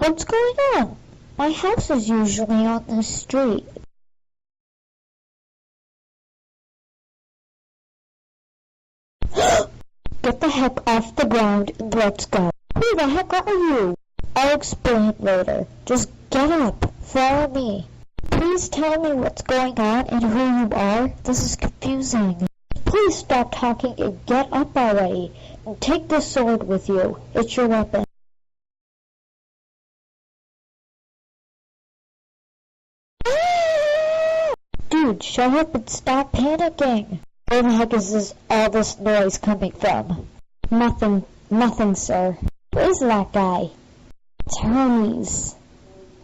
What's going on? My house is usually on the street. Get the heck off the ground and let's go. Who the heck are you? I'll explain later. Just get up. Follow me. Please tell me what's going on and who you are. This is confusing. Please stop talking and get up already. And take this sword with you. It's your weapon. Dude, shut up and stop panicking. Where the heck is all this noise coming from? Nothing, sir. Who is that guy? It's Hermes.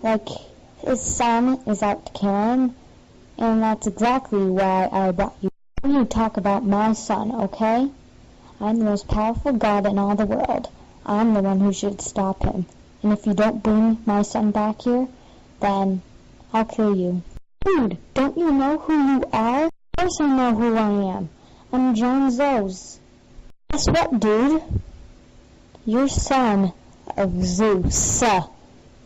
Like, his son is out to kill him, and that's exactly why I brought you. You talk about my son, okay? I'm the most powerful god in all the world. I'm the one who should stop him. And if you don't bring my son back here, then I'll kill you. Dude, don't you know who you are? Of course I know who I am. I'm John Zeus. Guess what, dude? You're son of Zeus,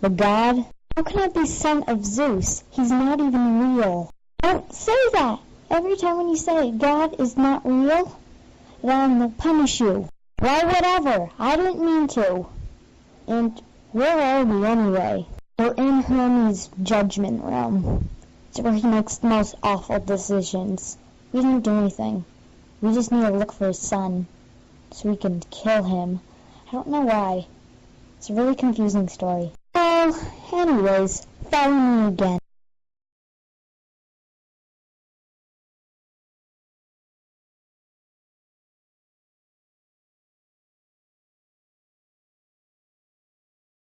the god. How can I be son of Zeus? He's not even real. Don't say that! Every time when you say God is not real, then they'll punish you. Well, whatever. I didn't mean to. And where are we anyway? We're in Hermes' judgment realm. It's where he makes the most awful decisions. We didn't do anything. We just need to look for his son, so we can kill him. I don't know why. It's a really confusing story. Well, anyways, follow me again.